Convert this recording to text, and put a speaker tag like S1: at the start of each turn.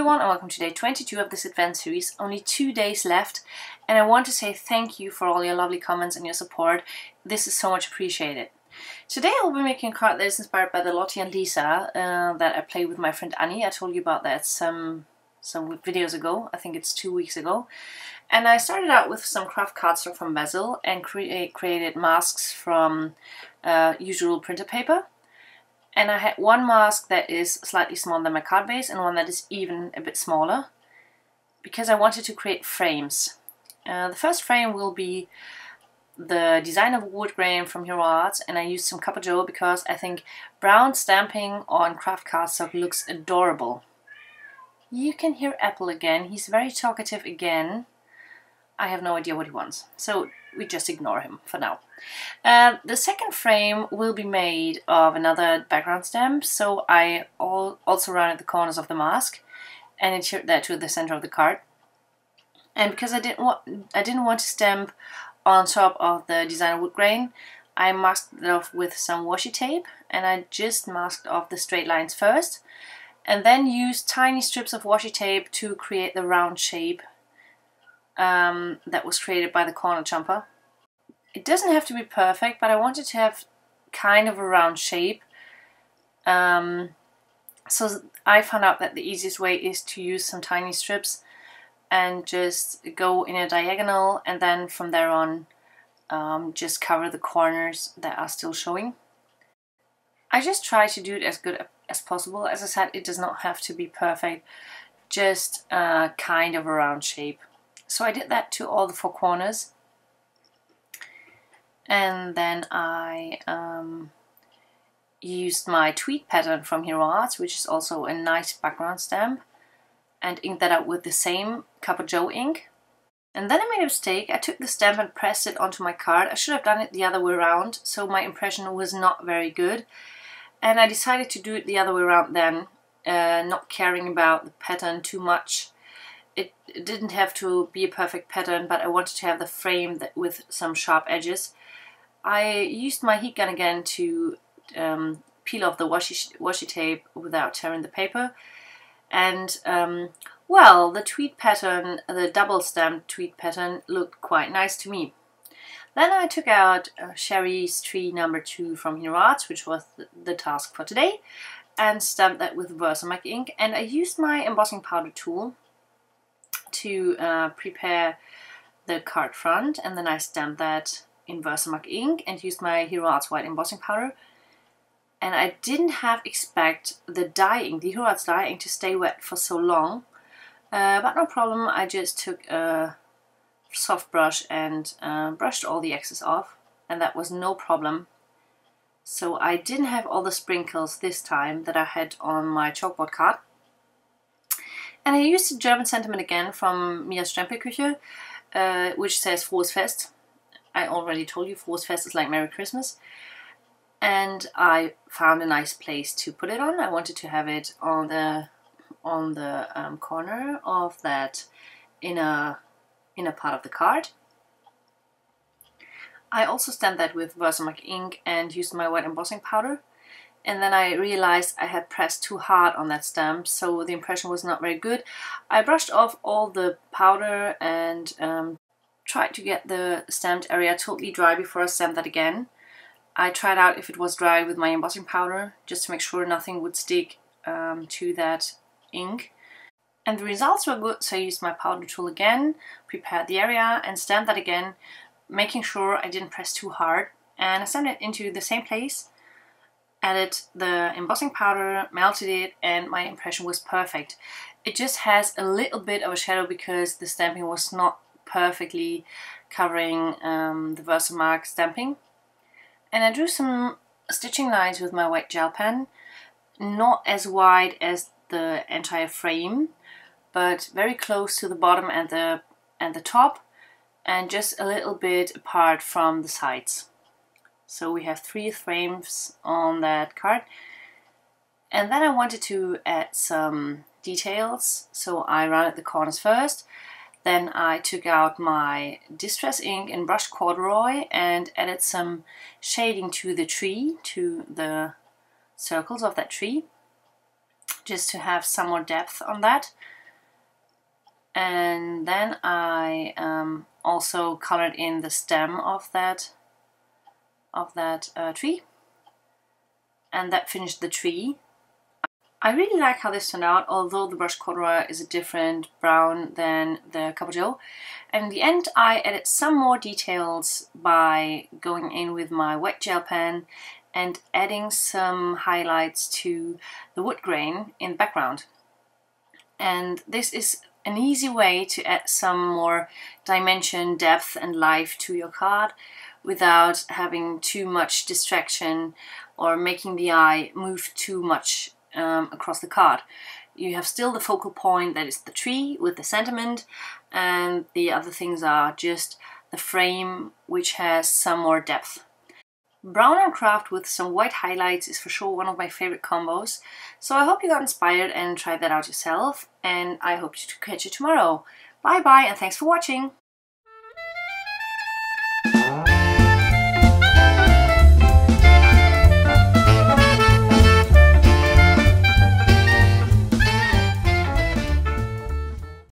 S1: everyone and welcome to day 22 of this advent series. Only 2 days left and I want to say thank you for all your lovely comments and your support. This is so much appreciated. Today I will be making a card that is inspired by the Lottie and Lisa that I played with my friend Annie. I told you about that some videos ago, I think it's 2 weeks ago. And I started out with some craft cardstock from Basil and created masks from usual printer paper. And I had one mask that is slightly smaller than my card base and one that is even a bit smaller because I wanted to create frames. The first frame will be the design of wood grain from Hero Arts, and I used some Copper Joe because I think brown stamping on craft cardstock looks adorable. You can hear Apple again, he's very talkative again. I have no idea what he wants, so we just ignore him for now. The second frame will be made of another background stamp, so I also rounded the corners of the mask and adhered that to the center of the card. And because I didn't want to stamp on top of the designer wood grain, I masked it off with some washi tape, and I just masked off the straight lines first, and then used tiny strips of washi tape to create the round shape that was created by the corner jumper. It doesn't have to be perfect, but I wanted to have kind of a round shape. So I found out that the easiest way is to use some tiny strips and just go in a diagonal, and then from there on just cover the corners that are still showing. I just try to do it as good as possible. As I said, it does not have to be perfect, just kind of a round shape. So I did that to all the four corners, and then I used my tweed pattern from Hero Arts, which is also a nice background stamp, and inked that out with the same Copper Joe ink. And then I made a mistake. I took the stamp and pressed it onto my card. I should have done it the other way around, so my impression was not very good. And I decided to do it the other way around then, not caring about the pattern too much. It didn't have to be a perfect pattern, but I wanted to have the frame with some sharp edges. I used my heat gun again to peel off the washi tape without tearing the paper. And well, the tweed pattern, the double stamped tweed pattern, looked quite nice to me. Then I took out Sherry's Tree number 2 from Hero Arts, which was the task for today, and stamped that with Versamark ink. And I used my embossing powder tool to prepare the card front, and then I stamped that in Versamark ink and used my Hero Arts white embossing powder. And I didn't expect the dye ink, the Hero Arts dye ink, to stay wet for so long, but no problem. I just took a soft brush and brushed all the excess off, and that was no problem. So I didn't have all the sprinkles this time that I had on my chalkboard card. And I used the German sentiment again from Mia's Stempelküche, which says Frohes Fest. I already told you Frohes Fest is like Merry Christmas. And I found a nice place to put it on. I wanted to have it on the corner of that inner part of the card. I also stamped that with Versamark ink and used my white embossing powder. And then I realized I had pressed too hard on that stamp, so the impression was not very good. I brushed off all the powder and tried to get the stamped area totally dry before I stamped that again. I tried out if it was dry with my embossing powder, just to make sure nothing would stick to that ink. And the results were good, so I used my powder tool again, prepared the area and stamped that again, making sure I didn't press too hard. And I stamped it into the same place, added the embossing powder, melted it, and my impression was perfect. It just has a little bit of a shadow because the stamping was not perfectly covering the Versamark stamping. And I drew some stitching lines with my white gel pen, not as wide as the entire frame, but very close to the bottom and the top, and just a little bit apart from the sides. So we have 3 frames on that card. And then I wanted to add some details, so I rounded the corners first. Then I took out my Distress ink in brushed corduroy and added some shading to the tree, to the circles of that tree, just to have some more depth on that. And then I also colored in the stem of that tree, and that finished the tree. I really like how this turned out, although the brush corduroy is a different brown than the Copper Joe. And in the end, I added some more details by going in with my wet gel pen and adding some highlights to the wood grain in the background. And this is an easy way to add some more dimension, depth and life to your card without having too much distraction or making the eye move too much across the card. You have still the focal point, that is the tree with the sentiment, and the other things are just the frame, which has some more depth. Brown and craft with some white highlights is for sure one of my favorite combos, so I hope you got inspired and tried that out yourself, and I hope to catch you tomorrow. Bye bye and thanks for watching!